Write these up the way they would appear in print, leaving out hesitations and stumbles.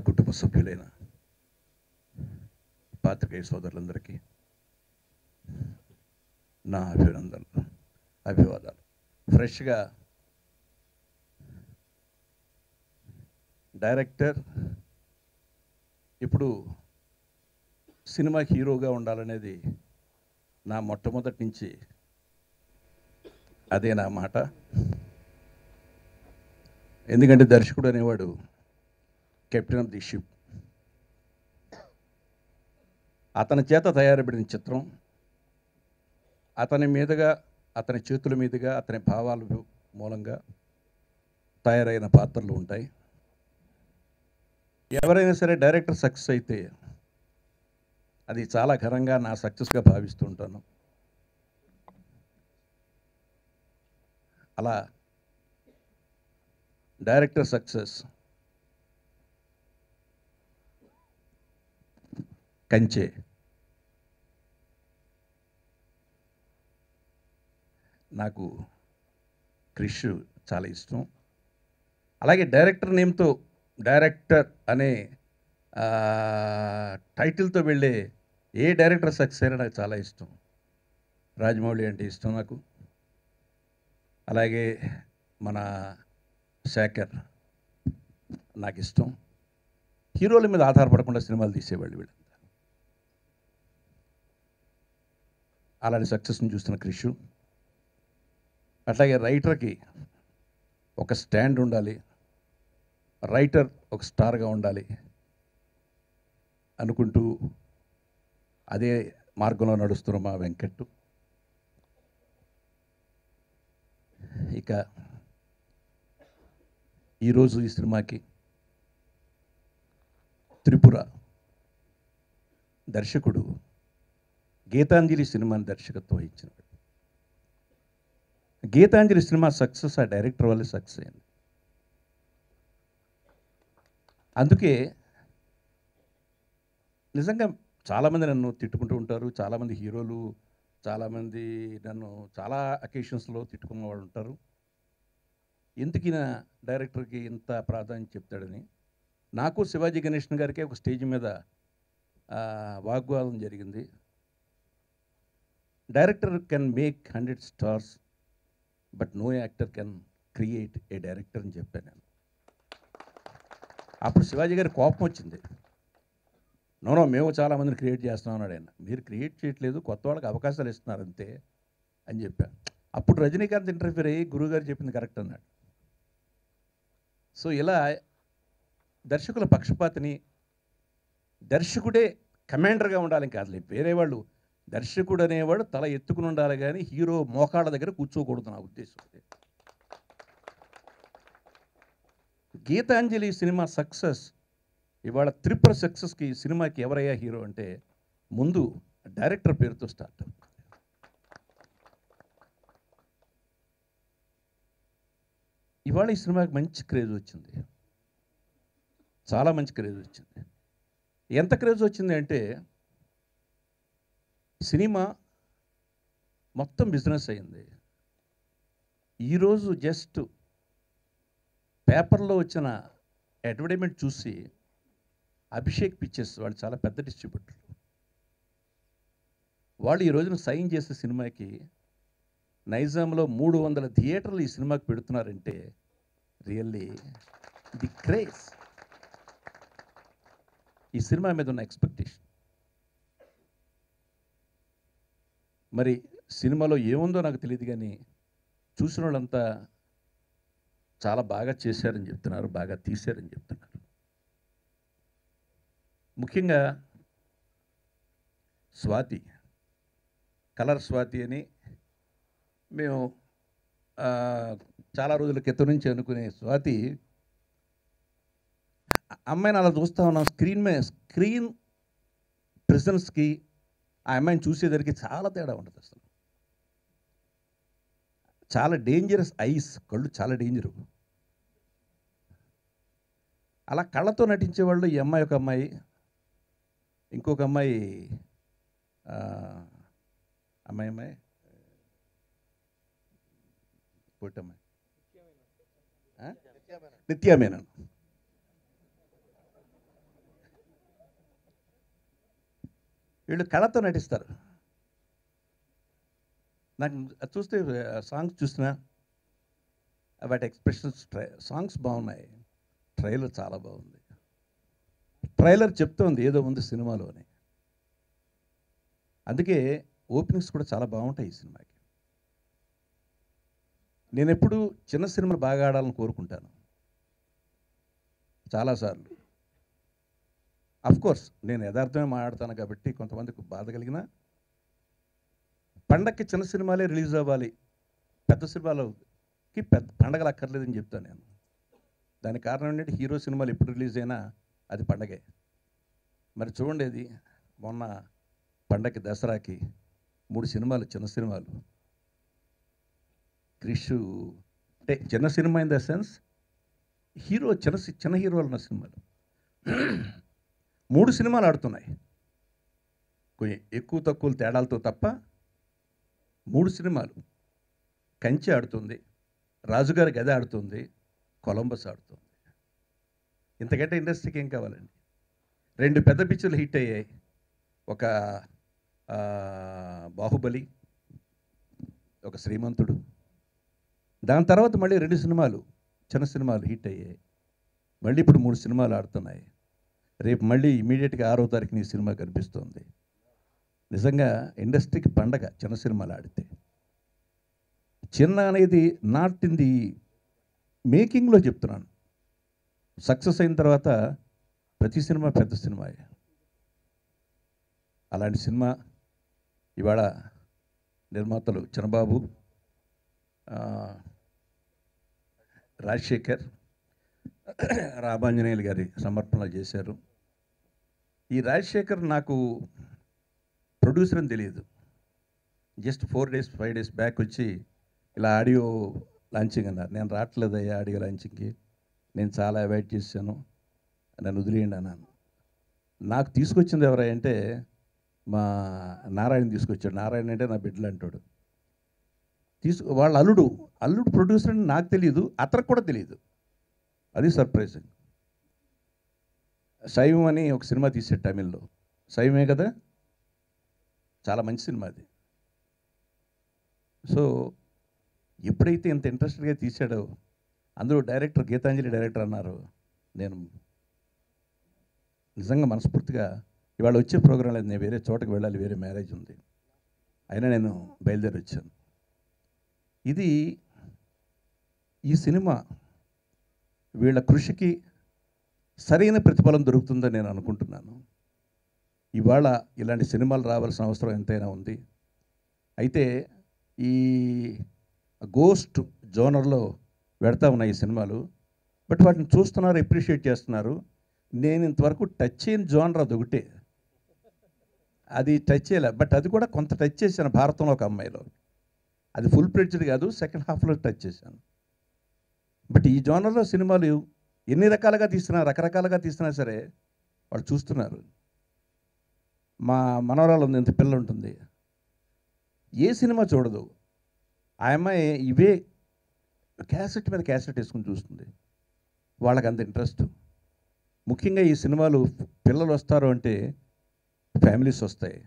కుటుంబ సభ్యులైన పాత్రికేయ సోదరులందరికీ నా అభినందనలు, అభివాదాలు. ఫ్రెష్గా డైరెక్టర్ ఇప్పుడు సినిమా హీరోగా ఉండాలనేది నా మొట్టమొదటి నుంచి అదే నా మాట. ఎందుకంటే దర్శకుడు అనేవాడు కెప్టెన్ ఆఫ్ ది షిప్. అతని చేత తయారబడిన చిత్రం, అతని మీదుగా, అతని చేతుల మీదుగా, అతని భావాల మూలంగా తయారైన పాత్రలు ఉంటాయి. ఎవరైనా సరే డైరెక్టర్ సక్సెస్ అయితే అది చాలా ఘనంగా నా సక్సెస్గా భావిస్తూ ఉంటాను. అలా డైరెక్టర్ సక్సెస్ కంచె నాకు క్రిష్ చాలా ఇష్టం. అలాగే డైరెక్టర్ నేమ్తో డైరెక్టర్ అనే టైటిల్తో వెళ్ళే ఏ డైరెక్టర్ సక్సెస్ అయినా నాకు చాలా ఇష్టం. రాజమౌళి అంటే ఇష్టం నాకు. అలాగే మన శేఖర్ నాకు ఇష్టం. హీరోల మీద ఆధారపడకుండా సినిమాలు తీసేవాళ్ళు వీళ్ళంతా. అలాంటి సక్సెస్ని చూస్తున్న క్రిష్. అట్లాగే రైటర్కి ఒక స్టాండ్ ఉండాలి, రైటర్ ఒక స్టార్గా ఉండాలి అనుకుంటూ అదే మార్గంలో నడుస్తున్న మా వెంకట్. ఇక ఈరోజు ఈ సినిమాకి త్రిపుర దర్శకుడు గీతాంజలి సినిమాని దర్శకత్వం వహించినాడు. గీతాంజలి సినిమా సక్సెస్ ఆ డైరెక్టర్ వల్లే సక్సెస్ అయింది. అందుకే నిజంగా చాలామంది నన్ను తిట్టుకుంటూ ఉంటారు. చాలామంది హీరోలు, చాలామంది నన్ను చాలా అకేషన్స్లో తిట్టుకున్న వాళ్ళు ఉంటారు. ఎందుకు ఈయన డైరెక్టర్కి ఇంత ప్రాధాన్యత చెప్తాడని. నాకు శివాజీ గణేషన్ గారికి ఒక స్టేజ్ మీద వాగ్వాదం జరిగింది. Director can make 100 stars but no actor can create a director అని చెప్పాను నేను. అప్పుడు శివాజీ గారి కోపం వచ్చింది. నో మేము చాలామందిని క్రియేట్ చేస్తున్నాం అన్నాడు ఆయన. మీరు క్రియేట్ చేయట్లేదు, కొత్త వాళ్ళకి అవకాశాలు ఇస్తున్నారు అంతే అని చెప్పాను. అప్పుడు రజనీకాంత్ ఇంటర్ఫియర్ అయ్యి గురువుగారు చెప్పింది కరెక్ట్ అన్నాడు. సో ఇలా దర్శకుల పక్షపాతిని, దర్శకుడే కమాండర్గా ఉండాలని కాదులే, వేరే వాళ్ళు. దర్శకుడు అనేవాడు తల ఎత్తుకుని ఉండాలి కానీ హీరో మోకాళ్ళ దగ్గర కూర్చోకూడదు నా ఉద్దేశం. గీతాంజలి సినిమా సక్సెస్ ఇవాళ త్రిపుర సక్సెస్కి సినిమాకి ఎవరయ్యా హీరో అంటే ముందు డైరెక్టర్ పేరుతో స్టార్ట్. ఇవాళ ఈ సినిమాకి మంచి క్రేజ్ వచ్చింది, చాలా మంచి క్రేజ్ వచ్చింది. ఎంత క్రేజ్ వచ్చింది అంటే సినిమా మొత్తం బిజినెస్ అయింది. ఈరోజు జస్ట్ పేపర్లో వచ్చిన అడ్వర్టైజ్మెంట్ చూసి అభిషేక్ పిక్చర్స్ వాళ్ళు చాలా పెద్ద డిస్ట్రిబ్యూటర్, వాళ్ళు ఈ రోజున సైన్ చేసే సినిమాకి నైజాంలో 300 థియేటర్లు ఈ సినిమాకి పెడుతున్నారంటే రియల్లీ ది క్రేజ్, ఈ సినిమా మీద ఉన్న ఎక్స్పెక్టేషన్. మరి సినిమాలో ఏముందో నాకు తెలియదు కానీ చూసిన వాళ్ళంతా చాలా బాగా చేశారని చెప్తున్నారు, బాగా తీశారని చెప్తున్నారు. ముఖ్యంగా స్వాతి, కలర్ స్వాతి అని మేము చాలా రోజుల క్రితం నుంచి అనుకునే స్వాతి అమ్మాయిని అలా చూస్తూ ఉన్నాం. స్క్రీన్ ప్రెజెన్స్కి ఆ అమ్మాయిని చూసేసరికి చాలా తేడా ఉంటుంది. అసలు చాలా డేంజరస్ ఐస్, కళ్ళు చాలా డేంజరు. అలా కళ్ళతో నటించే వాళ్ళు ఈ అమ్మాయి, ఒక అమ్మాయి, ఇంకొక అమ్మాయి అమ్మాయి పొట్టమ్మాయి నిత్యా మేనన్. వీళ్ళు కళతో నటిస్తారు. నాకు అది చూస్తే సాంగ్స్ చూసినా వాటి ఎక్స్ప్రెషన్స్ సాంగ్స్ బాగున్నాయి. ట్రైలర్ చాలా బాగుంది. ట్రైలర్ చెప్తోంది ఏదో ఉంది సినిమాలో అని. అందుకే ఓపెనింగ్స్ కూడా చాలా బాగుంటాయి ఈ సినిమాకి. నేను ఎప్పుడు చిన్న సినిమాలు బాగా ఆడాలని కోరుకుంటాను చాలాసార్లు. కోర్స్ నేను యథార్థమే మాట్లాడతాను కాబట్టి కొంతమందికి బాధ కలిగిన పండగకి చిన్న సినిమాలే రిలీజ్ అవ్వాలి, పెద్ద సినిమాలకి పెద్ద పండగలు అక్కర్లేదని చెప్తాను నేను. దానికి కారణం ఏంటంటే హీరో సినిమాలు ఎప్పుడు రిలీజ్ అయినా అది పండగే. మరి చూడండి, అది మొన్న పండగకి దసరాకి 3 సినిమాలు చిన్న సినిమాలు. క్రిష్ అంటే చిన్న cinema in the sense hero చిన్న హీరోలు ఉన్న సినిమాలు 3 సినిమాలు ఆడుతున్నాయి. కొంచెం ఎక్కువ తక్కువ తేడాలతో తప్ప 3 సినిమాలు. కంచి ఆడుతుంది, రాజుగారి గది ఆడుతుంది, కొలంబస్ ఆడుతుంది. ఇంతకంటే ఇండస్ట్రీకి ఏం కావాలండి? 2 పెద్ద పిక్చర్లు హిట్ అయ్యాయి. ఒక బాహుబలి, ఒక శ్రీమంతుడు. దాని తర్వాత మళ్ళీ 2 సినిమాలు చిన్న సినిమాలు హిట్ అయ్యాయి. మళ్ళీ ఇప్పుడు 3 సినిమాలు ఆడుతున్నాయి. రేపు మళ్ళీ ఇమీడియట్గా 6వ తారీఖున ఈ సినిమా కనిపిస్తుంది. నిజంగా ఇండస్ట్రీకి పండగ చిన్న సినిమాలు ఆడితే. చిన్న అనేది నాట్ ఇన్ ది మేకింగ్లో చెప్తున్నాను. సక్సెస్ అయిన తర్వాత ప్రతి సినిమా పెద్ద సినిమాయే. అలాంటి సినిమా ఇవాళ నిర్మాతలు చిన్నబాబు, రాజశేఖర్, రామాంజనేయులు గారి సమర్పణలు చేశారు. ఈ రాజశేఖర్ నాకు ప్రొడ్యూసర్ అని తెలియదు. జస్ట్ 4 days 5 days బ్యాక్ వచ్చి ఇలా ఆడియో లాంచింగ్ అన్నారు. నేను రావట్లేదయ్యా ఆడియో లాంచింగ్కి, నేను చాలా అవాయిడ్ చేశాను, నన్ను వదిలేయండి అన్నాను. నాకు తీసుకొచ్చింది ఎవరంటే మా నారాయణ తీసుకొచ్చాడు. నారాయణ అంటే నా బిడ్డలు అంటాడు. వాళ్ళ అల్లుడు ప్రొడ్యూసర్ అని నాకు తెలియదు, అతనికి కూడా తెలియదు. అది సర్ప్రైజింగ్. శైవం అని ఒక సినిమా తీసాడు తమిళ్లో. శైవమే కదా, చాలా మంచి సినిమా అది. సో ఎప్పుడైతే ఇంత ఇంట్రెస్టెడ్గా తీసాడో, అందులో డైరెక్టర్ గీతాంజలి డైరెక్టర్ అన్నారు. నేను నిజంగా మనస్ఫూర్తిగా ఇవాళ వచ్చే ప్రోగ్రాం లేదు, నేను వేరే చోటకి వెళ్ళాలి, వేరే మ్యారేజ్ ఉంది, అయినా నేను బయలుదేరి వచ్చాను. ఈ సినిమా వీళ్ళ కృషికి సరైన ప్రతిఫలం దొరుకుతుందని నేను అనుకుంటున్నాను. ఇవాళ ఇలాంటి సినిమాలు రావాల్సిన అవసరం ఎంతైనా ఉంది. అయితే ఈ గోస్ట్ జోనర్లో పెడతా ఉన్నాయి ఈ సినిమాలు. బట్ వాటిని చూస్తున్నారు, అప్రిషియేట్ చేస్తున్నారు. నేను ఇంతవరకు టచ్ చేయని జోనర్ అది ఒకటే, అది టచ్ చేయలే. బట్ అది కూడా కొంత టచ్ చేశాను భారతంలో ఒక అమ్మాయిలో. అది ఫుల్ ప్లెడ్జ్డ్ కాదు, సెకండ్ హాఫ్లో టచ్ చేశాను. బట్ ఈ జోనర్లో సినిమాలు ఎన్ని రకాలుగా రకరకాలుగా తీసినా సరే వాళ్ళు చూస్తున్నారు. మా మనవరాలు ఉంది, ఇంత పిల్ల ఉంటుంది, ఏ సినిమా చూడదు. ఆ అమ్మాయి ఇవే క్యాసెట్ మీద క్యాసెట్ వేసుకుని చూస్తుంది. వాళ్ళకి అంత ఇంట్రెస్ట్. ముఖ్యంగా ఈ సినిమాలు పిల్లలు వస్తారు అంటే ఫ్యామిలీస్ వస్తాయి,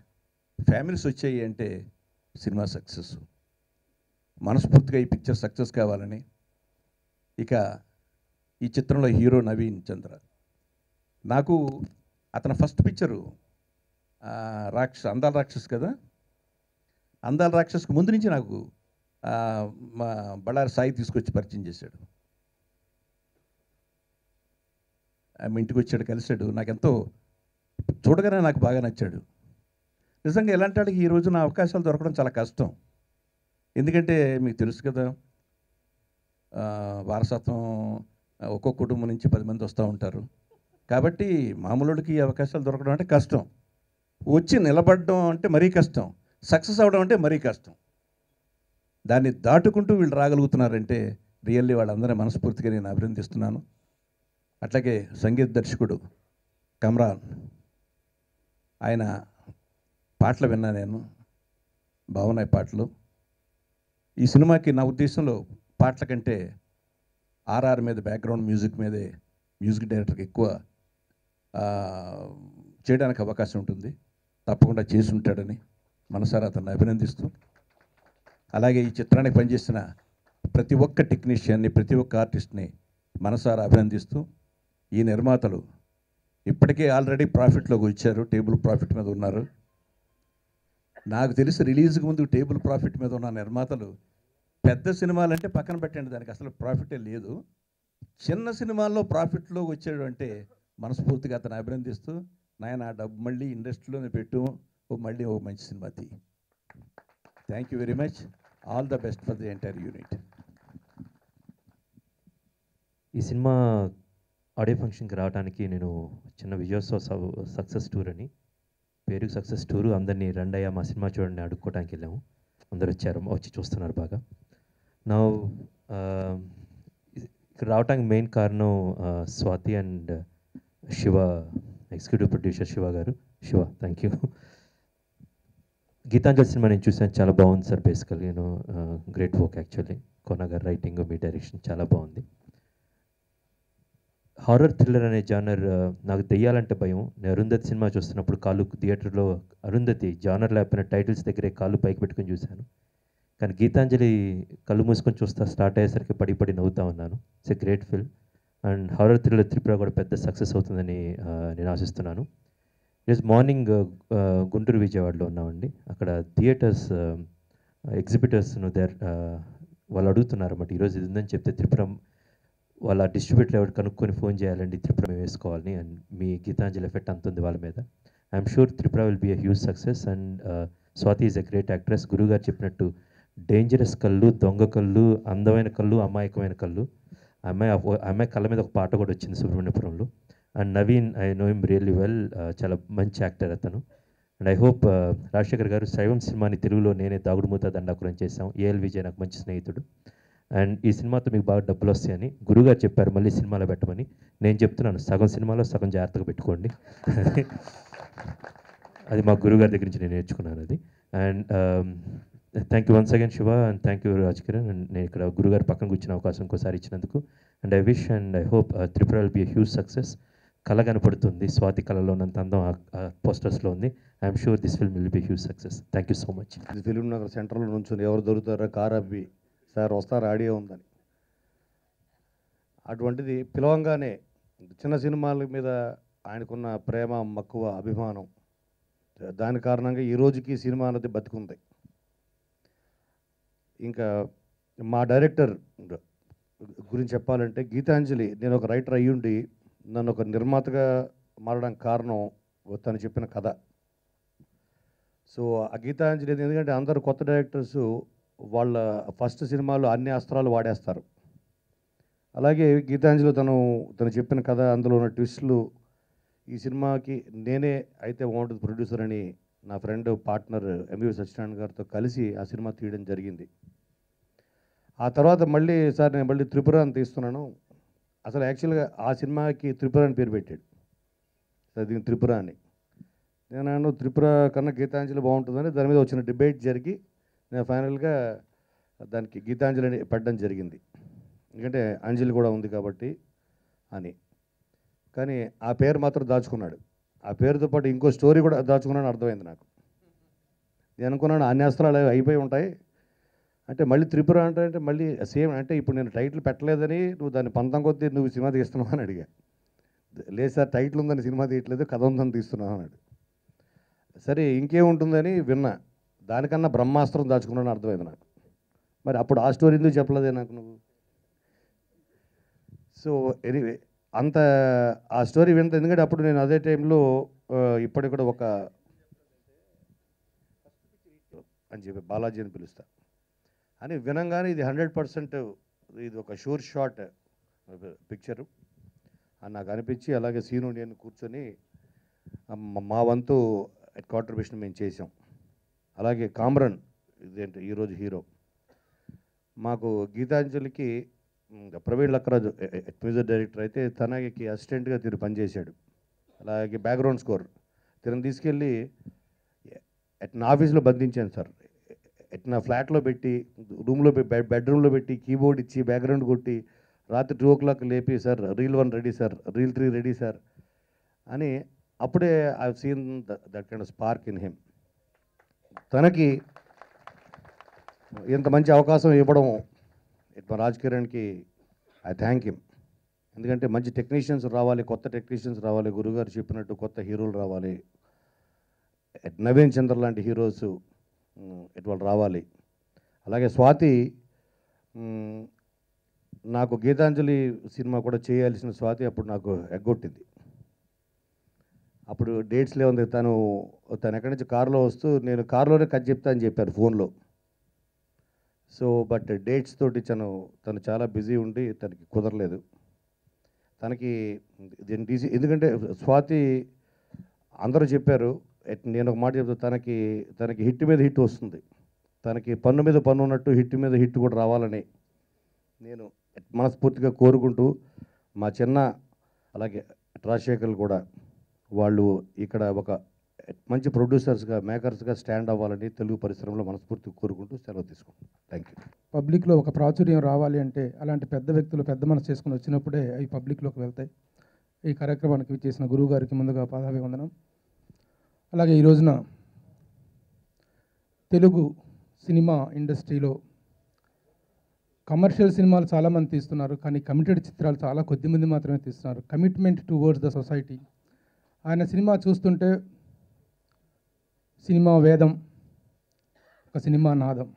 ఫ్యామిలీస్ వచ్చాయి అంటే సినిమా సక్సెస్. మనస్ఫూర్తిగా ఈ పిక్చర్ సక్సెస్ కావాలని. ఇక ఈ చిత్రంలో హీరో నవీన్ చంద్ర. నాకు అతని ఫస్ట్ పిక్చరు అందాల రాక్షస్ కదా. అందాల రాక్షస్కి ముందు నుంచి నాకు మా బళ్ళారి సాయి తీసుకొచ్చి పరిచయం చేశాడు. ఆమె ఇంటికి వచ్చాడు, కలిశాడు. నాకెంతో చూడగానే నాకు బాగా నచ్చాడు. నిజంగా ఎలాంటి వాడికి ఈ రోజున అవకాశాలు దొరకడం చాలా కష్టం. ఎందుకంటే మీకు తెలుసు కదా, వారసత్వం ఒక్కొక్క కుటుంబం నుంచి 10 మంది వస్తూ ఉంటారు. కాబట్టి మామూలుడికి అవకాశాలు దొరకడం అంటే కష్టం. వచ్చి నిలబడడం అంటే మరీ కష్టం, సక్సెస్ అవ్వడం అంటే మరీ కష్టం. దాన్ని దాటుకుంటూ వీళ్ళు రాగలుగుతున్నారంటే రియల్లీ వాళ్ళందరినీ మనస్ఫూర్తిగా నేను అభినందిస్తున్నాను. అట్లాగే సంగీత దర్శకుడు కమ్రాన్, ఆయన పాటలు విన్నా నేను, బాగున్నాయి పాటలు. ఈ సినిమాకి నా ఉద్దేశంలో పాటల కంటే ఆర్ఆర్ మీద, బ్యాక్గ్రౌండ్ మ్యూజిక్ మీదే మ్యూజిక్ డైరెక్టర్కి ఎక్కువ చేయడానికి అవకాశం ఉంటుంది. తప్పకుండా చేసి ఉంటాడని మనసారా అతన్ని అభినందిస్తూ, అలాగే ఈ చిత్రానికి పనిచేసిన ప్రతి ఒక్క టెక్నీషియన్ని, ప్రతి ఒక్క ఆర్టిస్ట్ని మనసారా అభినందిస్తూ, ఈ నిర్మాతలు ఇప్పటికే ఆల్రెడీ ప్రాఫిట్లోకి వచ్చారు, టేబుల్ ప్రాఫిట్ మీద ఉన్నారు. నాకు తెలిసి రిలీజ్కి ముందు టేబుల్ ప్రాఫిట్ మీద ఉన్న నిర్మాతలు పెద్ద సినిమాలంటే పక్కన పెట్టండి, దానికి అసలు ప్రాఫిటే లేదు. చిన్న సినిమాల్లో ప్రాఫిట్లో వచ్చాడు అంటే మనస్ఫూర్తిగా అతను అభినందిస్తూ, నాయన ఆ డబ్బు మళ్ళీ ఇండస్ట్రీలోనే పెట్టు, మళ్ళీ ఓ మంచి సినిమా తీ. Thank you very much. All the best for the entire unit. ఈ సినిమా ఆడియో ఫంక్షన్కి రావడానికి నేను చిన్న విజయోత్సవ సక్సెస్ టూర్ అని, పేరుకి సక్సెస్ టూరు, అందరినీ రండయ్య మా సినిమా చూడండి అడుక్కోవడానికి వెళ్ళాము. అందరు వచ్చారు, వచ్చి చూస్తున్నారు బాగా. నా ఇక్కడ రావడానికి మెయిన్ కారణం Swathi and Shiva, executive producer Shiva గారు. Shiva, thank you. Geethanjali cinema నేను చూసాను, చాలా బాగుంది sir. Basically great work actually. Kona గారు రైటింగ్, మీ డైరెక్షన్ చాలా బాగుంది. హారర్ థ్రిల్లర్ అనే జానర్, నాకు దెయ్యాలంటే భయం. నేను అరుంధతి సినిమా చూస్తున్నప్పుడు కాళ్ళు థియేటర్లో అరుంధతి జానర్ లేకపోయిన టైటిల్స్ దగ్గరే కాళ్ళు పైకి పెట్టుకొని చూశాను. కానీ గీతాంజలి కళ్ళు మూసుకొని స్టార్ట్ అయ్యేసరికి పడి పడి నవ్వుతా ఉన్నాను. It's a great film. And horror thriller Tripura కూడా పెద్ద సక్సెస్ అవుతుందని నేను ఆశిస్తున్నాను. ఈరోజు మార్నింగ్ గుంటూరు విజయవాడలో ఉన్నామండి. అక్కడ థియేటర్స్ ఎగ్జిబిటర్స్ను వాళ్ళు అడుగుతున్నారు అన్నమాట, ఈరోజు ఇది ఉందని చెప్తే త్రిపుర వాళ్ళ డిస్ట్రిబ్యూటర్ ఎవరు కనుక్కొని ఫోన్ చేయాలండి, త్రిపుర మేము వేసుకోవాలని. అండ్ మీ గీతాంజలి ఎఫెక్ట్ అంత ఉంది వాళ్ళ మీద. I'm sure Tripura will be a huge success. And Swathi is a great actress. గురుగారు చెప్పినట్టు డేంజరస్ కళ్ళు, దొంగ కళ్ళు, అందమైన కళ్ళు, అమాయకమైన కళ్ళు. అమ్మాయి కళ్ళ మీద ఒక పాట కూడా వచ్చింది సుబ్రహ్మణ్యపురంలో. And Naveen, I know him really well, చాలా మంచి యాక్టర్ అతను. అండ్ ఐ హోప్ రాజశేఖర్ గారు శైవం సినిమాని తెలుగులో నేనే దాగుడుమూత దండాకురం చేశాం. ఏఎల్ విజయ్ నాకు మంచి స్నేహితుడు. అండ్ ఈ సినిమాతో మీకు బాగా డబ్బులు వస్తాయని గురుగారు చెప్పారు, మళ్ళీ సినిమాలో పెట్టమని. నేను చెప్తున్నాను, సగం సినిమాలో సగం జాగ్రత్తగా పెట్టుకోండి. అది మా గురుగారి దగ్గర నుంచి నేను నేర్చుకున్నాను అది. And thank you once again Siva, and thank you Raj Kiran. And నేను ఇక్కడ గురుగారు పక్కన కూర్చున్న అవకాశం ఇంకోసారి ఇచ్చినందుకు. And I wish and I hope Tripura will be a huge success. కళ కనపడుతుంది, స్వాతి కళలో ఉన్నంత అందం ఆ పోస్టర్స్లో ఉంది. I'm sure this film will be huge success. Thank you so much. Film Nagar సెంటర్లో నుంచి ఎవరు దొరుకుతారో కార్ అబ్బి సార్ వస్తారు, ఆడియో ఉందని. అటువంటిది పిలవంగానే చిన్న సినిమాల మీద ఆయనకున్న ప్రేమ, మక్కువ, అభిమానం, దాని కారణంగా ఈ రోజుకి సినిమా అన్నది బతికుంది. ఇంకా మా డైరెక్టర్ గురించి చెప్పాలంటే, గీతాంజలి, నేను ఒక రైటర్ అయ్యుండి నన్ను ఒక నిర్మాతగా మారడానికి కారణం తను చెప్పిన కథ. సో ఆ గీతాంజలి ఎందుకంటే అందరు కొత్త డైరెక్టర్స్ వాళ్ళ ఫస్ట్ సినిమాలో అన్ని అస్త్రాలు వాడేస్తారు. అలాగే గీతాంజలి తను చెప్పిన కథ, అందులో ఉన్న ట్విస్టులు, ఈ సినిమాకి నేనే అయితే బాగుంటుంది ప్రొడ్యూసర్ అని నా ఫ్రెండ్ పార్ట్నర్ ఎంవి సత్యనారాయణ గారితో కలిసి ఆ సినిమా తీయడం జరిగింది. ఆ తర్వాత మళ్ళీ సార్ నేను మళ్ళీ త్రిపుర అని తీస్తున్నాను. అసలు యాక్చువల్గా ఆ సినిమాకి త్రిపుర అని పేరు పెట్టాడు సార్, దీని త్రిపుర అని. నేను త్రిపుర కన్నా గీతాంజలి బాగుంటుందని దాని మీద వచ్చిన డిబేట్ జరిగి నేను ఫైనల్గా దానికి గీతాంజలి అని పెట్టడం జరిగింది. ఎందుకంటే అంజలి కూడా ఉంది కాబట్టి అని. కానీ ఆ పేరు మాత్రం దాచుకున్నాడు. ఆ పేరుతో పాటు ఇంకో స్టోరీ కూడా దాచుకున్నాను అర్థమైంది నాకు. నేను అనుకున్నాను అన్ని అస్త్రాలు అయిపోయి ఉంటాయి అంటే, మళ్ళీ త్రిపుర అంటే మళ్ళీ సేమ్ అంటే ఇప్పుడు నేను టైటిల్ పెట్టలేదని నువ్వు దాన్ని పంతం కొద్దీ నువ్వు సినిమా తీస్తున్నావు అని అడిగా. లేదు సార్, టైటిల్ ఉందని సినిమా తీయట్లేదు, కథ ఉందని తీస్తున్నావు అన్నాడు. సరే ఇంకేముంటుందని విన్నా, దానికన్నా బ్రహ్మాస్త్రం దాచుకున్నాను అర్థమైంది నాకు. మరి అప్పుడు ఆ స్టోరీ ఎందుకు చెప్పలేదే నాకు నువ్వు? సో ఎనీవే అంత ఆ స్టోరీ వింత, ఎందుకంటే అప్పుడు నేను అదే టైంలో ఇప్పటికి కూడా ఒక అని చెప్పి బాలాజీ అని పిలుస్తా అని వినంగానే ఇది 100% ఇది ఒక షూర్ షాట్ పిక్చరు అని నాకు అనిపించి, అలాగే సీను నేను కూర్చొని మా వంతు కాంట్రిబ్యూషన్ మేము చేసాం. అలాగే కామ్రన్ ఇదేంటి ఈరోజు హీరో. మాకు గీతాంజలికి ప్రవీణ్ లక్కరాజు మ్యూజిక్ డైరెక్టర్ అయితే తనకి అసిస్టెంట్గా తిరిగి పనిచేశాడు. అలాగే బ్యాక్గ్రౌండ్ స్కోర్ తిరిగి తీసుకెళ్ళి నా ఆఫీస్లో బంధించాను సార్. నా ఫ్లాట్లో పెట్టి, రూమ్లో బెడ్రూమ్లో పెట్టి కీబోర్డ్ ఇచ్చి బ్యాక్గ్రౌండ్ కొట్టి రాత్రి 2 o'clock లేపి, sir reel 1 ready sir, reel 3 ready sir అని అప్పుడే I seen that kind of spark in him. తనకి ఇంత మంచి అవకాశం ఇవ్వడం మా రాజ్ కిరణ్కి ఐ థ్యాంక్ హిమ్. ఎందుకంటే మంచి టెక్నీషియన్స్ రావాలి, కొత్త టెక్నీషియన్స్ రావాలి, గురుగారు చెప్పినట్టు కొత్త హీరోలు రావాలి, నవీన్ చంద్ర లాంటి హీరోస్ ఇటువంటి రావాలి. అలాగే స్వాతి, నాకు గీతాంజలి సినిమా కూడా చేయాల్సిన స్వాతి అప్పుడు నాకు ఎగ్గొట్టింది. అప్పుడు డేట్స్ లేవుంది. తను ఎక్కడి నుంచి కారులో వస్తూ నేను కారులోనే కట్ చెప్తా అని చెప్పారు ఫోన్లో. సో బట్ డేట్స్ తోటి తను చాలా బిజీ ఉండి తనకి కుదరలేదు. తనకి ఎందుకంటే స్వాతి అందరూ చెప్పారు, నేను ఒక మాట చెప్తా, తనకి హిట్ మీద హిట్ వస్తుంది, తనకి పన్ను మీద పన్ను ఉన్నట్టు హిట్ మీద హిట్ కూడా రావాలని నేను మనస్ఫూర్తిగా కోరుకుంటూ, మా చిన్న అలాగే రాజశేఖర్లు కూడా వాళ్ళు ఇక్కడ ఒక మంచి ప్రొడ్యూసర్స్గా మేకర్స్గా స్టాండ్ అవ్వాలని తెలుగు పరిశ్రమలో మనస్ఫూర్తిగా కోరుకుంటూ సెలవు తీసుకుంటాను. Thank you. పబ్లిక్లో ఒక ప్రాచుర్యం రావాలి అంటే అలాంటి పెద్ద వ్యక్తులు పెద్ద మనసు చేసుకుని వచ్చినప్పుడే అవి పబ్లిక్లోకి వెళ్తాయి. ఈ కార్యక్రమానికి చేసిన గురువు గారికి ముందుగా పాదాభివందనం. అలాగే ఈ రోజున తెలుగు సినిమా ఇండస్ట్రీలో కమర్షియల్ సినిమాలు చాలామంది తీస్తున్నారు, కానీ కమిటెడ్ చిత్రాలు చాలా కొద్దిమంది మాత్రమే తీస్తున్నారు. Commitment towards the society. ఆయన సినిమా చూస్తుంటే సినిమా వేదం, ఒక సినిమా నాదం.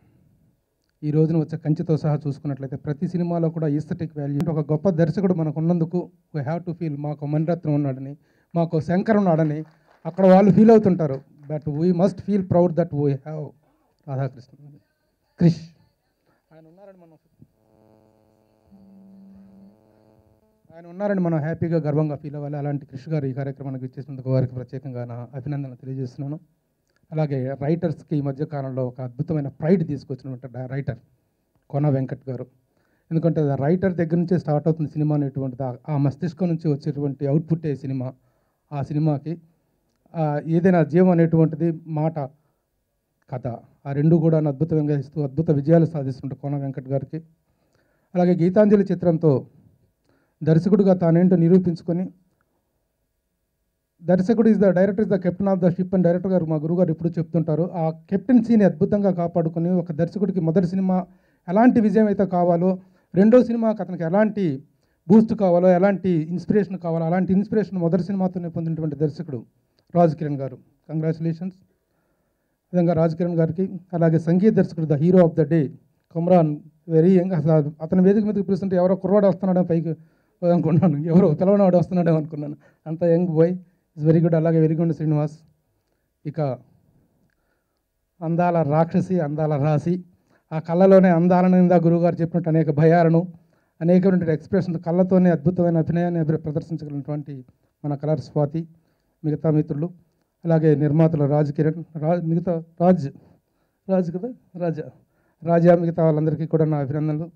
ఈ రోజున వచ్చే కంచెతో సహా చూసుకున్నట్లయితే ప్రతి సినిమాలో కూడా ఈస్థెటిక్ వాల్యూ. ఒక గొప్ప దర్శకుడు మనకు ఉన్నందుకు వీ హ్యావ్ టు ఫీల్ మాకు మణిరత్నం ఉన్నాడని, మాకు శంకర్ ఉన్నాడని అక్కడ వాళ్ళు ఫీల్ అవుతుంటారు. But we must feel proud that we have Radhakrishna, Krish. ఆయన ఉన్నారని మనం హ్యాపీగా గర్వంగా ఫీల్ అవ్వాలి. అలాంటి క్రిష్ గారు ఈ కార్యక్రమానికి ఇచ్చేసినందుకు వారికి ప్రత్యేకంగా నా అభినందన తెలియజేస్తున్నాను. అలాగే రైటర్స్కి ఈ మధ్య కాలంలో ఒక అద్భుతమైన ప్రైడ్ తీసుకొచ్చినటువంటి రైటర్ కోన వెంకట్ గారు. ఎందుకంటే రైటర్ దగ్గర నుంచే స్టార్ట్ అవుతుంది సినిమా అనేటువంటిది. ఆ మస్తిష్కం నుంచి వచ్చేటువంటి అవుట్పుట్టే సినిమా. ఆ సినిమాకి ఏదైనా జీవం అనేటువంటిది మాట, కథ, ఆ రెండు కూడా అద్భుతంగా ఇస్తూ అద్భుత విజయాలు సాధిస్తుంటే కోన వెంకట్ గారికి. అలాగే గీతాంజలి చిత్రంతో దర్శకుడిగా తానేంటో నిరూపించుకొని, దర్శకుడు is the director is the captain of the ship అని డైరెక్టర్ గారు మా గురుగారు ఎప్పుడు చెప్తుంటారు. ఆ కెప్టెన్సీని అద్భుతంగా కాపాడుకొని ఒక దర్శకుడికి మొదటి సినిమా ఎలాంటి విజయం అయితే కావాలో, రెండో సినిమాకి అతనికి ఎలాంటి బూస్ట్ కావాలో, ఎలాంటి ఇన్స్పిరేషన్ కావాలో, అలాంటి ఇన్స్పిరేషన్ మొదటి సినిమాతోనే పొందినటువంటి దర్శకుడు రాజ్ కిరణ్ గారు. కంగ్రాచులేషన్స్ విధంగా రాజ్ కిరణ్ గారికి. అలాగే సంగీత దర్శకుడు the hero of the day Kamran, very young. అసలు అతని వేదిక మీదకి పిలుస్తుంటే ఎవరో కుర్రాడు వస్తున్నాడో పైకి అనుకున్నాను, ఎవరో పిలవనాడు వస్తున్నాడో అనుకున్నాను. అంత young boy, is very good. అలాగే వెరిగొండ శ్రీనివాస్. ఇక అందాల రాక్షసి, అందాల రాశి, ఆ కళ్ళలోనే అందాలను ఇందా గురువుగారు చెప్పినట్టు అనేక భయాలను, అనేకమైనటువంటి ఎక్స్ప్రెషన్, కళ్ళతోనే అద్భుతమైన అభినయాన్ని ప్రదర్శించగలిగినటువంటి మన కలర్ స్వాతి, మిగతా మిత్రులు, అలాగే నిర్మాతలు రాజ్ కిరణ్, మిగతా రాజ్ కదా రాజా, మిగతా వాళ్ళందరికీ కూడా నా అభినందనలు.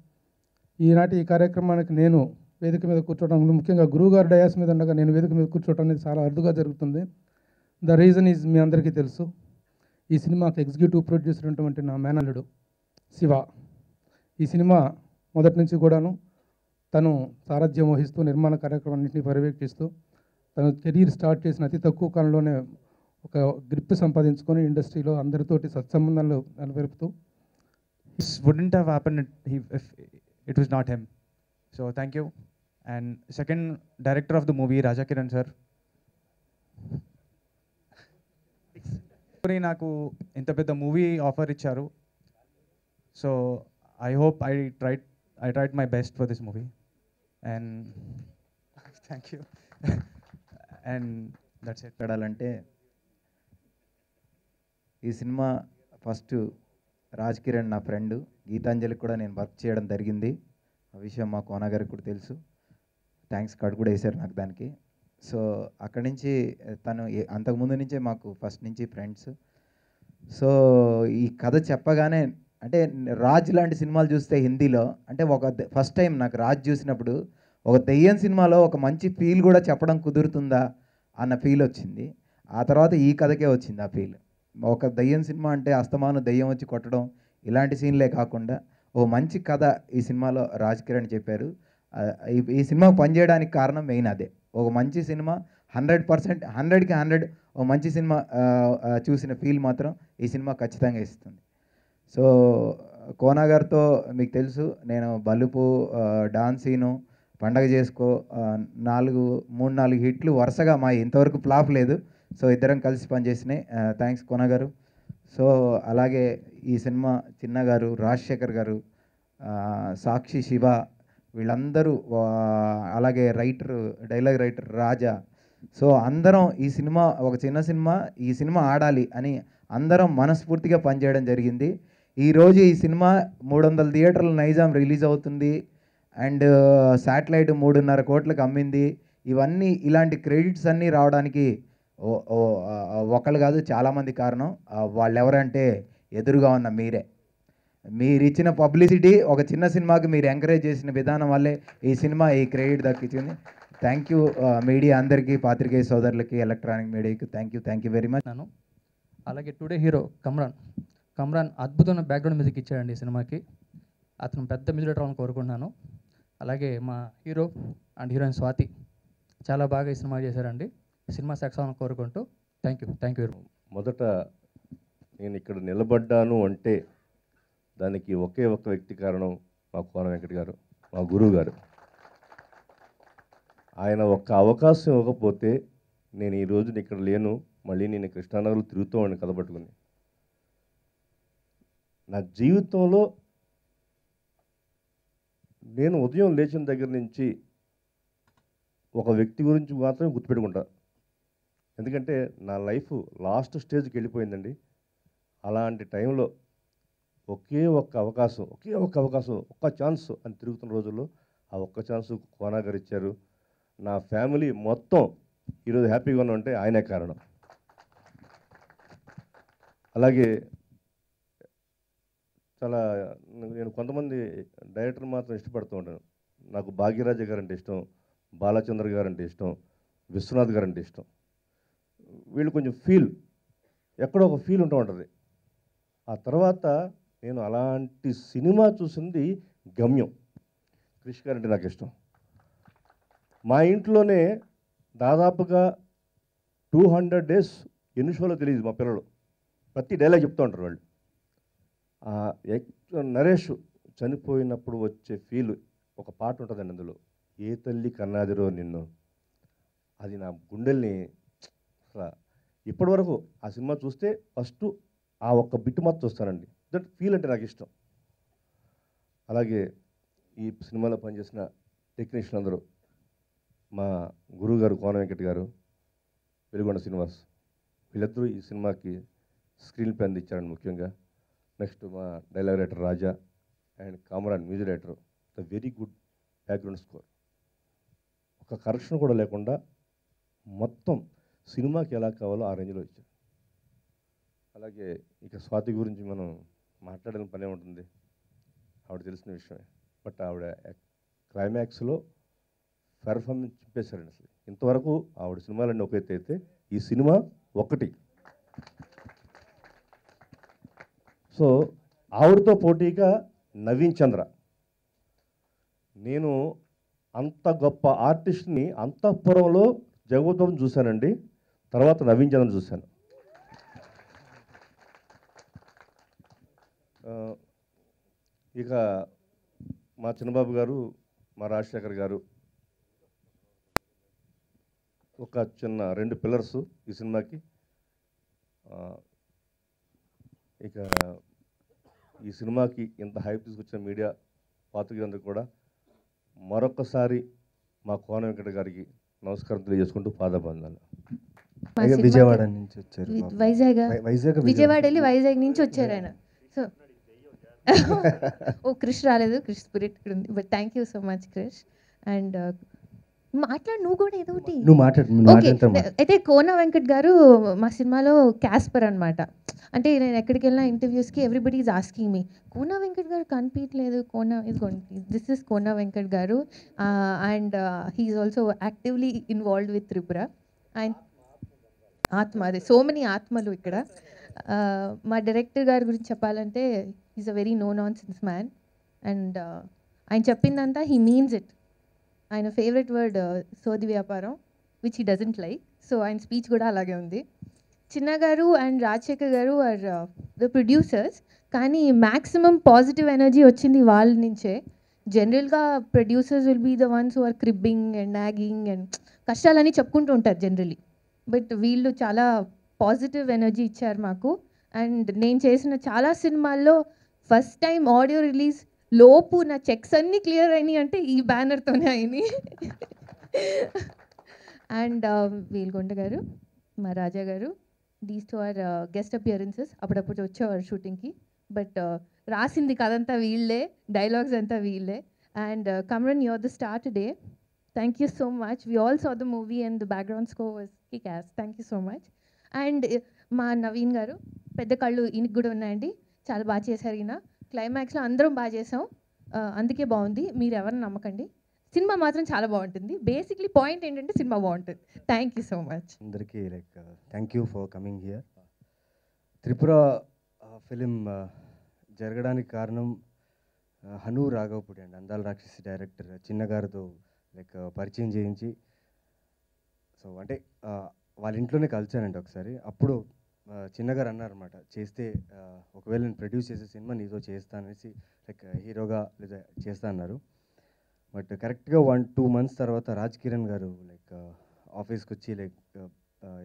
ఈనాటి ఈ కార్యక్రమానికి నేను వేదిక మీద కూర్చోవడం, ముఖ్యంగా గురువుగారు డయాస్ మీద ఉండగా నేను వేదిక మీద కూర్చోవడం అనేది చాలా అరుదుగా జరుగుతుంది. ద రీజన్ ఈజ్ మీ అందరికీ తెలుసు. ఈ సినిమాకి ఎగ్జిక్యూటివ్ ప్రొడ్యూసర్ ఉన్నటువంటి నా మేనల్లుడు శివ. ఈ సినిమా మొదటి నుంచి కూడాను తను సారథ్యం వహిస్తూ నిర్మాణ కార్యక్రమాన్నింటినీ పర్యవేక్షిస్తూ తను కెరీర్ స్టార్ట్ చేసిన అతి తక్కువ కాలంలోనే ఒక గ్రిప్ సంపాదించుకొని ఇండస్ట్రీలో అందరితోటి సత్సంబంధాలు నెలకొల్పుతూ. This wouldn't have happened if it was not him. So thank you. And second director of the movie, Raja Kiran sir. నాకు ఇంత పెద్ద మూవీ ఆఫర్ ఇచ్చారు. So I hope I tried my best for this movie. And thank you. And that's it. పడాలంటే ఈ cinema first Raj Kiran నా friend, గీతాంజలికి కూడా నేను work చేయడం జరిగింది. ఆ విషయం మా కోన గారికి కూడా తెలుసు. థ్యాంక్స్ కార్డు కూడా వేశారు నాకు దానికి. సో అక్కడి నుంచి తను అంతకుముందు నుంచే మాకు ఫస్ట్ నుంచి ఫ్రెండ్స్. సో ఈ కథ చెప్పగానే అంటే రాజ్ లాంటి సినిమాలు చూస్తే హిందీలో అంటే ఫస్ట్ టైం నాకు రాజ్ చూసినప్పుడు ఒక దెయ్యం సినిమాలో ఒక మంచి ఫీల్ కూడా చెప్పడం కుదురుతుందా అన్న ఫీల్ వచ్చింది. ఆ తర్వాత ఈ కథకే వచ్చింది ఆ ఫీల్. ఒక దెయ్యం సినిమా అంటే అస్తమాను దెయ్యం వచ్చి కొట్టడం ఇలాంటి సీన్లే కాకుండా ఓ మంచి కథ ఈ సినిమాలో రాజ్ కిరణ్ చెప్పారు. ఈ సినిమా పనిచేయడానికి కారణం మెయిన్ అదే. ఒక మంచి సినిమా 100%, 100కి 100 ఓ మంచి సినిమా చూసిన ఫీల్ మాత్రం ఈ సినిమా ఖచ్చితంగా ఇస్తుంది. సో కోనా గారితో మీకు తెలుసు, నేను బలుపు, డాన్సీను, పండగ చేసుకో 3-4 హిట్లు వరుసగా మా ఇంతవరకు ఫ్లాప్ లేదు. సో ఇద్దరం కలిసి పనిచేసినాయి. థ్యాంక్స్ కోనా గారు. సో అలాగే ఈ సినిమా చిన్న గారు, రాజశేఖర్ గారు, సాక్షి, శివ, వీళ్ళందరూ, అలాగే డైలాగ్ రైటర్ రాజా. సో అందరం ఈ సినిమా ఒక చిన్న సినిమా, ఈ సినిమా ఆడాలి అని అందరం మనస్ఫూర్తిగా పనిచేయడం జరిగింది. ఈరోజు ఈ సినిమా 300 థియేటర్లు నైజాం రిలీజ్ అవుతుంది అండ్ శాటిలైట్ 3.5 కోట్లకు అమ్మింది. ఇవన్నీ ఇలాంటి క్రెడిట్స్ అన్నీ రావడానికి ఒకళ్ళు కాదు, చాలామంది కారణం. వాళ్ళు ఎవరంటే ఎదురుగా ఉన్న మీరే. మీరు ఇచ్చిన పబ్లిసిటీ, ఒక చిన్న సినిమాకి మీరు ఎంకరేజ్ చేసిన విధానం వల్లే ఈ సినిమా ఈ క్రెడిట్ దక్కించింది. థ్యాంక్ యూ మీడియా అందరికీ, పాత్రికేయ సోదరులకి, ఎలక్ట్రానిక్ మీడియాకి థ్యాంక్ యూ వెరీ మచ్. అలాగే టుడే హీరో కమ్రాన్ అద్భుతమైన బ్యాక్గ్రౌండ్ మ్యూజిక్ ఇచ్చాడండి ఈ సినిమాకి. అతను పెద్ద మ్యూజిక్ డైరెక్టర్ అవ్వాలని కోరుకుంటున్నాను. అలాగే మా హీరో అండ్ హీరోయిన్ స్వాతి చాలా బాగా ఈ సినిమా చేశారండి. సినిమా సక్సెస్ అవ్వాలని కోరుకుంటూ థ్యాంక్ యూ వెరీ మచ్. మొదట నేను ఇక్కడ నిలబడ్డాను అంటే దానికి ఒకే ఒక్క వ్యక్తి కారణం మా కోన వెంకట్ గారు, మా గురువు గారు. ఆయన ఒక్క అవకాశం ఇవ్వకపోతే నేను ఈ రోజున ఇక్కడ లేను. మళ్ళీ నేను కృష్ణానగర్లో తిరుగుతూ వాడిని కథపట్టుకుని. నా జీవితంలో నేను ఉదయం లేచిన దగ్గర నుంచి ఒక వ్యక్తి గురించి మాత్రమే గుర్తుపెట్టుకుంటా. ఎందుకంటే నా లైఫ్ లాస్ట్ స్టేజ్కి వెళ్ళిపోయిందండి. అలాంటి టైంలో ఒకే ఒక్క అవకాశం, ఒక్క ఛాన్స్ అని తిరుగుతున్న రోజుల్లో ఆ ఒక్క ఛాన్స్ కోనా గారు ఇచ్చారు. నా ఫ్యామిలీ మొత్తం ఈరోజు హ్యాపీగా ఉన్నామంటే ఆయనే కారణం. అలాగే చాలా నేను కొంతమంది డైరెక్టర్ మాత్రం ఇష్టపడుతూ ఉంటాను. నాకు భాగ్యరాజ గారు అంటే ఇష్టం, బాలచంద్ర గారు అంటే ఇష్టం, విశ్వనాథ్ గారు అంటే ఇష్టం. వీళ్ళు కొంచెం ఎక్కడో ఒక ఫీల్ ఉంటూ ఉంటుంది. ఆ తర్వాత నేను అలాంటి సినిమా చూసింది గమ్యం. క్రిష్ గారు అంటే నాకు ఇష్టం. మా ఇంట్లోనే దాదాపుగా 200 days ఎన్ని షోలో తెలియదు మా పిల్లలు. ప్రతి డైలాగ్ చెప్తూ ఉంటారు వాళ్ళు. నరేష్ చనిపోయినప్పుడు వచ్చే ఫీల్, ఒక పాట ఉంటుందండి అందులో, ఏ తల్లి కన్నాదిరో నిన్ను. అది నా గుండెల్ని అసలు ఇప్పటి వరకు ఆ సినిమా చూస్తే ఫస్ట్ ఆ ఒక్క బిట్టు మాత్రం చూస్తానండి. దట్ ఫీల్ అంటే నాకు ఇష్టం. అలాగే ఈ సినిమాలో పనిచేసిన టెక్నీషియన్ అందరూ, మా గురువు గారు కోన వెంకట్ గారు, వెలుగొండ శ్రీనివాస్, వీళ్ళిద్దరూ ఈ సినిమాకి స్క్రీన్ ప్లే అందించారండి ముఖ్యంగా. నెక్స్ట్ మా dialogue writer Raja and Kamran music director. The very good background score. ఒక కరెక్షన్ కూడా లేకుండా మొత్తం సినిమాకి ఎలా కావాలో ఆ రేంజ్లో ఇచ్చారు. అలాగే ఇక స్వాతి గురించి మనం మాట్లాడాలని పనే ఉంటుంది, ఆవిడ తెలిసిన విషయమే. బట్ ఆవిడ క్లైమాక్స్లో పెర్ఫార్మెన్స్ చింపేశారండి. అసలు ఇంతవరకు ఆవిడ సినిమాలన్నీ ఒక ఎత్తు అయితే ఈ సినిమా ఒకటి. సో ఆవిడతో పోటీగా నవీన్ చంద్ర. నేను అంత గొప్ప ఆర్టిస్ట్ని అంతఃపురంలో జగవతం చూశానండి, తర్వాత నవీన్ చంద్రని చూశాను. ఇక మా చిన్నబాబు గారు, మా రాజశేఖర్ గారు ఒక చిన్న 2 పిల్లర్స్ ఈ సినిమాకి. ఇక ఈ సినిమాకి ఇంత హైప్ తీసుకొచ్చిన మీడియా పాత్రికేయులందరూ కూడా మరొకసారి మా కోన వెంకట గారికి నమస్కారం తెలియజేసుకుంటూ పాదబంధాలు. విజయవాడ నుంచి వచ్చారు. విజయవాడ వెళ్ళి వైజాగ్ నుంచి వచ్చారు ఆయన. సో ఓ క్రిష్ రాలేదు, క్రిష్ స్పిరిట్ ఇక్కడ ఉంది. But thank you so much Krish. And మాట్లాడు నువ్వు కూడా ఏదో ఒకటి. అయితే కోన వెంకట్ గారు మా సినిమాలో క్యాస్పర్ అనమాట. అంటే నేను ఎక్కడికి వెళ్ళినా ఇంటర్వ్యూస్కి everybody is asking me, Kona Venkat garu కనిపించలేదు, this is Kona Venkat garu. And he's also actively involved with Tripura. And అదే సో మెనీ ఆత్మలు ఇక్కడ. మా డైరెక్టర్ గారి గురించి చెప్పాలంటే is a very no nonsense man. And ఆయన చెప్పిందంతా హీ మీన్స్ ఇట్. ఆయన ఫేవరెట్ వర్డ్ సోది వ్యాపారం. Which he doesn't like. So ఆయన స్పీచ్ కూడా అలాగే ఉంది. Chinna garu and Rajasekhar garu are the producers, కానీ మ్యాక్సిమం పాజిటివ్ ఎనర్జీ వచ్చింది వాళ్ళ నుంచే. జనరల్గా producers will be the ones who are cribbing and nagging and కష్టాలని చెప్పుకుంటూ ఉంటారు జనరలీ. బట్ వీళ్ళు చాలా పాజిటివ్ ఎనర్జీ ఇచ్చారు మాకు. అండ్ నేను చేసిన చాలా సినిమాల్లో ఫస్ట్ టైం ఆడియో రిలీజ్ లోపు నా చెక్స్ అన్నీ క్లియర్ అయినాయి అంటే ఈ బ్యానర్తోనే అయినాయి. అండ్ వేల్గొండ గారు, మా రాజా గారు, these two are guest appearances. అప్పుడప్పుడు వచ్చేవారు షూటింగ్కి, బట్ రాసింది కథంతా వీళ్ళే, డైలాగ్స్ అంతా వీళ్ళే. And Kamran, you're the star today. Thank you so much. We all saw the movie and the background score was kick ass. Thank you so much. And మా నవీన్ గారు, పెద్ద కళ్ళు ఈయనకి కూడా ఉన్నాయండి, చాలా బాగా చేశారు ఈయన. క్లైమాక్స్లో అందరం బాగా చేసాం, అందుకే బాగుంది. మీరు ఎవరిని నమ్మకండి, సినిమా మాత్రం చాలా బాగుంటుంది. బేసిక్లీ పాయింట్ ఏంటంటే సినిమా బాగుంటుంది. Thank you so much. అందరికీ thank you for coming here. Tripura film జరగడానికి కారణం హను రాఘవపూడి అండి, అందాల రాక్షసి డైరెక్టర్ చిన్న గారితో పరిచయం చేయించి, సో అంటే వాళ్ళ ఇంట్లోనే కలిసానండి ఒకసారి. అప్పుడు చిన్నగారు అన్నారన్నమాట, చేస్తే ఒకవేళ నేను ప్రొడ్యూస్ చేసే సినిమా నీతో చేస్తాననేసి హీరోగా లేదా చేస్తా అన్నారు. బట్ కరెక్ట్గా 1-2 months తర్వాత రాజ్ కిరణ్ గారు ఆఫీస్కి వచ్చి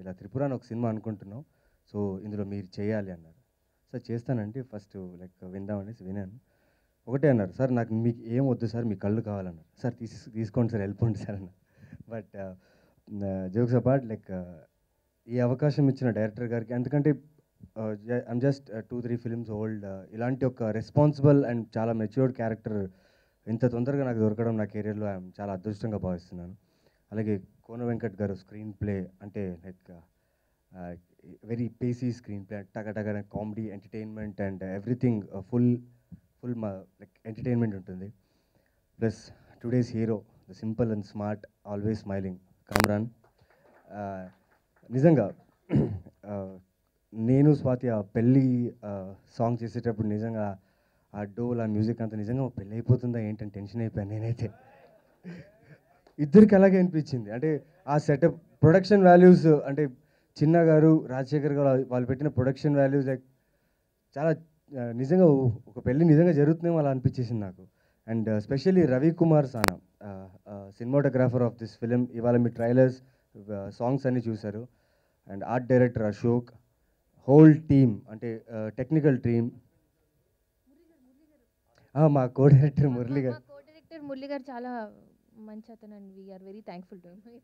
ఇలా త్రిపుర అని ఒక సినిమా అనుకుంటున్నాం, సో ఇందులో మీరు చేయాలి అన్నారు. సార్ చేస్తానండి, ఫస్ట్ విందామనేసి వినాను. ఒకటే అన్నారు, సార్ నాకు మీకు ఏం వద్దు సార్, మీ కళ్ళు కావాలన్నారు. సార్ తీసుకోండి సార్, వెళ్ళిపోండి సార్ అన్నారు. బట్ జోక్స్ అపార్ట్, ఈ అవకాశం ఇచ్చిన డైరెక్టర్ గారికి, ఎందుకంటే ఐమ్ జస్ట్ 2-3 films ఓల్డ్, ఇలాంటి ఒక రెస్పాన్సిబుల్ అండ్ చాలా మెచ్యూర్డ్ క్యారెక్టర్ ఇంత తొందరగా నాకు దొరకడం నా కెరీర్లో ఐఎమ్ చాలా అదృష్టంగా భావిస్తున్నాను. అలాగే కోన వెంకట్ గారు స్క్రీన్ ప్లే, అంటే వెరీ పేసీ స్క్రీన్ ప్లే, టగటగ comedy, entertainment and everything full entertainment ఉంటుంది. Plus today's hero, the simple and smart, always smiling, Kamran. నిజంగా నేను స్వాతి ఆ పెళ్ళి సాంగ్ చేసేటప్పుడు నిజంగా ఆ డోల్, ఆ మ్యూజిక్ అంతా నిజంగా పెళ్ళి అయిపోతుందా ఏంటని టెన్షన్ అయిపోయాను నేనైతే. ఇద్దరికి అలాగే అనిపించింది. అంటే ఆ సెటప్, ప్రొడక్షన్ వాల్యూస్, అంటే చిన్న గారు, రాజశేఖర్ గారు వాళ్ళు పెట్టిన ప్రొడక్షన్ వాల్యూస్ చాలా నిజంగా ఒక పెళ్ళి నిజంగా జరుగుతుందేమో అలా అనిపించేసింది నాకు. అండ్ స్పెషల్లీ రవి కుమార్ సానా, సినిమాటోగ్రాఫర్ ఆఫ్ దిస్ ఫిలిం. ఇవాళ మీ ట్రైలర్స్, సాంగ్స్ అన్నీ చూశారు. And art director Ashok, whole team, అంటే టెక్నికల్ టీమ్, మా కో డైరెక్టర్ మురళి గారు. కో డైరెక్టర్ మురళి గారు చాలా మంచి అతను and we're very thankful to him.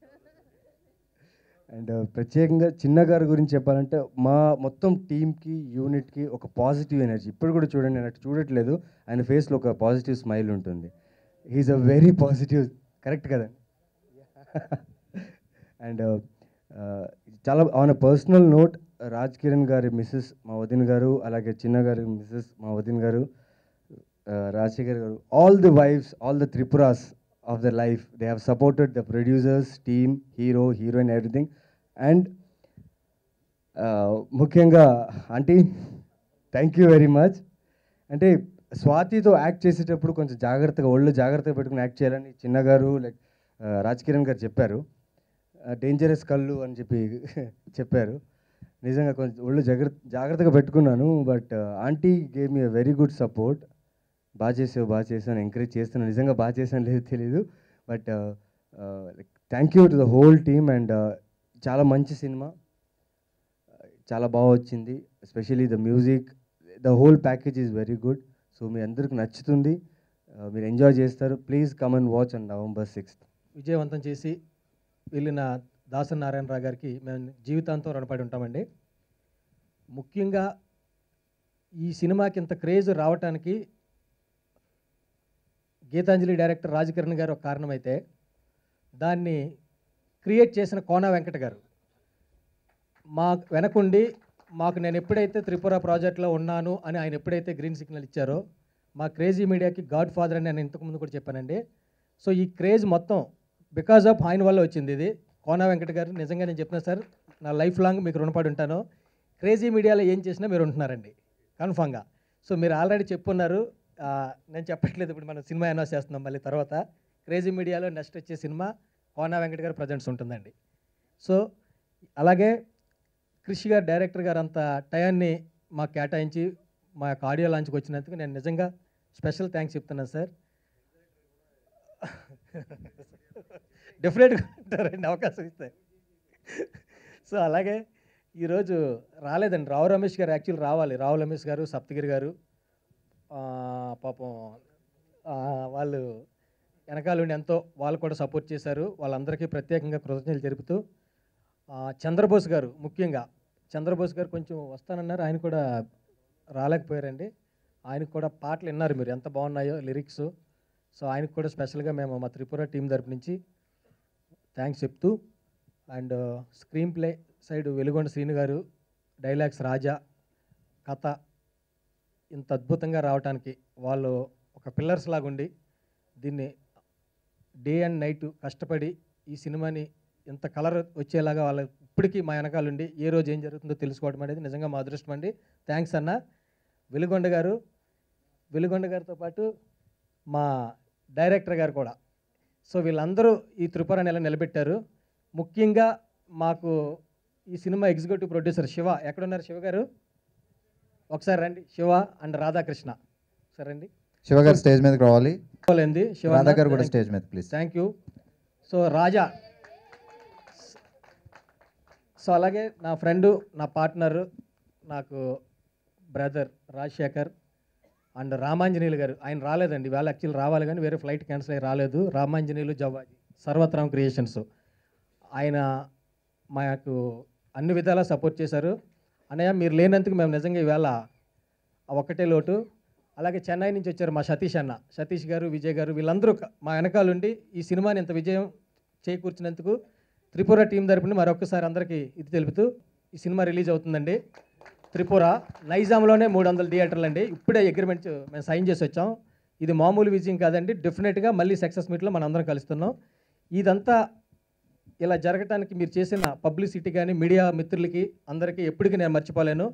And ప్రత్యేకంగా చిన్న గారి గురించి చెప్పాలంటే మా మొత్తం టీమ్కి, యూనిట్కి ఒక పాజిటివ్ ఎనర్జీ. ఇప్పుడు కూడా చూడండి, నేను అటు చూడట్లేదు, ఆయన ఫేస్లో ఒక పాజిటివ్ స్మైల్ ఉంటుంది. He's a very positive, correct కదండి. అండ్ చాలా on a personal note, Raj Kiran గారి మిస్సెస్ మా వదిన్ గారు, అలాగే చిన్న గారి మిస్సెస్ మా వదిన్ గారు, రాజశేఖర్ గారు, all the wives, all the Tripuras of the life, they have supported the producers, team, hero, heroine, everything. And ముఖ్యంగా aunty, thank you very much. అంటే స్వాతితో యాక్ట్ చేసేటప్పుడు కొంచెం జాగ్రత్తగా, ఒళ్ళు జాగ్రత్తగా పెట్టుకుని యాక్ట్ చేయాలని చిన్న గారు, రాజ్ కిరణ్ గారు చెప్పారు. డేంజరస్ కళ్ళు అని చెప్పారు. నిజంగా కొంచెం ఒళ్ళు జాగ్రత్తగా పెట్టుకున్నాను. But aunty gave me a very good support. బాగా చేసాను, ఎంకరేజ్ చేస్తున్నాను. నిజంగా బాగా చేశాను లేదు తెలీదు, but thank you to the whole team. And చాలా మంచి సినిమా, చాలా బాగా వచ్చింది. Especially the music, the whole package is very good. So మీ అందరికి నచ్చుతుంది, మీరు ఎంజాయ్ చేస్తారు. Please come and watch on November 6th. విజయవంతం చేసి వెళ్ళిన దాసరి నారాయణరావు గారికి మేము జీవితాంతం రుణపడి ఉంటామండి. ముఖ్యంగా ఈ సినిమాకి ఇంత క్రేజ్ రావటానికి గీతాంజలి డైరెక్టర్ రాజ్ కిరణ్ గారు ఒక కారణమైతే, దాన్ని క్రియేట్ చేసిన కోన వెంకట గారు మా వెనకుండి మాకు, నేను ఎప్పుడైతే త్రిపుర ప్రాజెక్ట్లో ఉన్నాను అని ఆయన ఎప్పుడైతే గ్రీన్ సిగ్నల్ ఇచ్చారో, మా క్రేజీ మీడియాకి గాడ్ ఫాదర్ అని నేను ఇంతకుముందు కూడా చెప్పానండి. సో ఈ క్రేజ్ మొత్తం బికాజ్ ఆఫ్ ఆయన వల్ల వచ్చింది. ఇది కోన వెంకట గారు, నిజంగా నేను చెప్తున్నా సార్, నా లైఫ్ లాంగ్ మీకు రుణపడి ఉంటాను. క్రేజీ మీడియాలో ఏం చేసినా మీరు ఉంటున్నారండి కన్ఫామ్గా. సో మీరు ఆల్రెడీ చెప్పున్నారు, నేను చెప్పట్లేదు, ఇప్పుడు మనం సినిమా అనౌన్స్ చేస్తున్నాం మళ్ళీ తర్వాత. క్రేజీ మీడియాలో నెక్స్ట్ వచ్చే సినిమా కోన వెంకట గారు ప్రజెంట్స్ ఉంటుందండి. సో అలాగే కృషి గారు డైరెక్టర్ గారు అంత టయాన్ని మాకు కేటాయించి మా యొక్క ఆడియో లాంచ్కి వచ్చినందుకు నేను నిజంగా స్పెషల్ థ్యాంక్స్ చెప్తున్నాను సార్. డెఫినెట్గా ఉంటారండి అవకాశం ఇస్తే. సో అలాగే ఈరోజు రాలేదండి రావు రమేష్ గారు, యాక్చువల్ రావాలి, రావు రమేష్ గారు, సప్తగిరి గారు పాపం వాళ్ళు వెనకాలండి ఎంతో వాళ్ళు కూడా సపోర్ట్ చేశారు. వాళ్ళందరికీ ప్రత్యేకంగా కృతజ్ఞతలు తెలుపుతూ చంద్రబోస్ గారు, ముఖ్యంగా చంద్రబోస్ గారు కొంచెం వస్తానన్నారు, ఆయన కూడా రాలేకపోయారండి. ఆయనకు కూడా పాటలు విన్నారు మీరు ఎంత బాగున్నాయో లిరిక్స్. సో ఆయనకు కూడా స్పెషల్గా మేము మా త్రిపుర టీం తరపు నుంచి థ్యాంక్స్ చెప్తూ, and screen play side Veligonda Srinu గారు, డైలాగ్స్ రాజా, కథ ఇంత అద్భుతంగా రావడానికి వాళ్ళు ఒక పిల్లర్స్ లాగా ఉండి దీన్ని డే అండ్ నైట్ కష్టపడి ఈ సినిమాని ఇంత కలర్ వచ్చేలాగా వాళ్ళ ఇప్పటికీ మా వెనకాలండి ఏ రోజు ఏం జరుగుతుందో తెలుసుకోవడం అనేది నిజంగా మా అదృష్టం అండి. థ్యాంక్స్ అన్న. వెలుగొండ గారితో పాటు మా డైరెక్టర్ గారు కూడా. సో వీళ్ళందరూ ఈ త్రిపురని ఎలా నిలబెట్టారు. ముఖ్యంగా మాకు ఈ సినిమా ఎగ్జిక్యూటివ్ ప్రొడ్యూసర్ శివ, ఎక్కడున్నారు శివ గారు? ఒకసారి రండి. శివ అండ్ రాధాకృష్ణ సరే అండి. శివ గారు స్టేజ్ మీదకి రావాలి. శివ రాధా గారు కూడా స్టేజ్ మీద please. Thank you. So Raja, so అలాగే నా ఫ్రెండు, నా పార్ట్నరు, నాకు బ్రదర్ రాజశేఖర్ అండ్ రామాంజనేయులు గారు. ఆయన రాలేదండి వాళ్ళు, యాక్చువల్ రావాలి కానీ వేరే ఫ్లైట్ క్యాన్సిల్ అయ్యి రాలేదు. రామాంజనేయులు జవాజీ, సర్వత్రామ్ క్రియేషన్స్, ఆయన మాకు అన్ని విధాలా సపోర్ట్ చేశారు. అన్నయ్య మీరు లేనందుకు మేము నిజంగా ఈవేళ ఒక్కటే లోటు. అలాగే చెన్నై నుంచి వచ్చారు మా సతీష్ అన్న, సతీష్ గారు, విజయ్ గారు, వీళ్ళందరూ మా వెనకాలండి ఈ సినిమాని ఇంత విజయం చేకూర్చినందుకు త్రిపుర టీం తరపున మరొకసారి అందరికీ ఇది తెలుపుతూ, ఈ సినిమా రిలీజ్ అవుతుందండి. త్రిపుర నైజాంలోనే 300 థియేటర్లు అండి. ఇప్పుడే అగ్రిమెంట్ మేము సైన్ చేసి వచ్చాం. ఇది మామూలు విజయం కాదండి, డెఫినెట్గా మళ్ళీ సక్సెస్ మీట్లో మనం అందరం కలుస్తున్నాం. ఇదంతా ఇలా జరగటానికి మీరు చేసిన పబ్లిసిటీ కానీ మీడియా మిత్రులకి అందరికీ ఎప్పటికీ నేను మర్చిపోలేను.